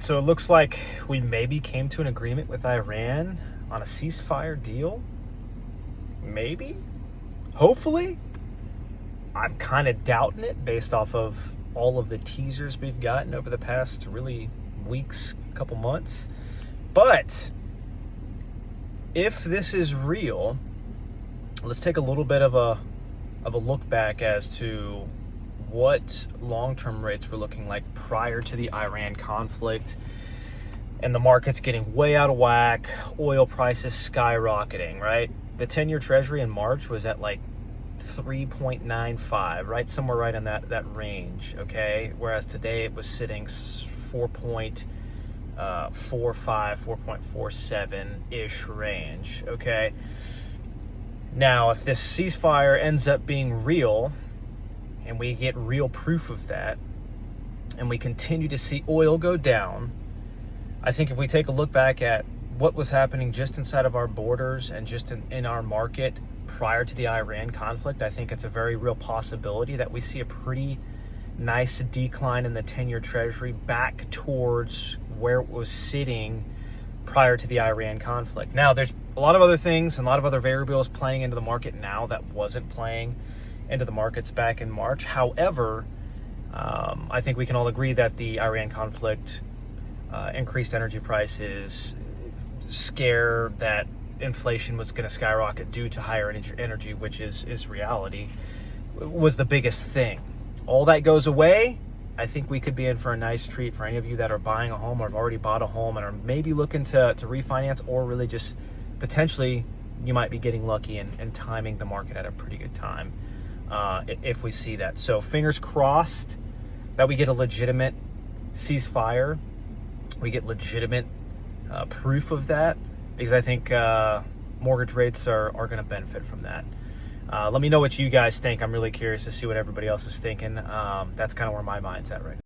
right, so it looks like we maybe came to an agreement with Iran on a ceasefire deal. Maybe? Hopefully? I'm kind of doubting it based off of all of the teasers we've gotten over the past really weeks, couple months. But if this is real, let's take a little bit of a look back as to what long-term rates were looking like prior to the Iran conflict and the market's getting way out of whack, oil prices skyrocketing, right? The 10-year Treasury in March was at like 3.95, right? Somewhere right in that range, okay? Whereas today it was sitting 4.45, 4.47-ish range, okay? Now, if this ceasefire ends up being real, and we get real proof of that, and we continue to see oil go down, I think if we take a look back at what was happening just inside of our borders and just in our market prior to the Iran conflict, I think it's a very real possibility that we see a pretty nice decline in the 10-year Treasury back towards where it was sitting prior to the Iran conflict. Now, there's a lot of other things and a lot of other variables playing into the market now that wasn't playing into the markets back in March. However, I think we can all agree that the Iran conflict, increased energy prices, scare that inflation was going to skyrocket due to higher energy, which is reality, was the biggest thing. All that goes away, I think we could be in for a nice treat for any of you that are buying a home or have already bought a home and are maybe looking to refinance, or really just potentially you might be getting lucky and timing the market at a pretty good time if we see that. So fingers crossed that we get a legitimate ceasefire, we get legitimate proof of that, because I think mortgage rates are going to benefit from that. Let me know what you guys think. I'm really curious to see what everybody else is thinking. That's kind of where my mind's at right now.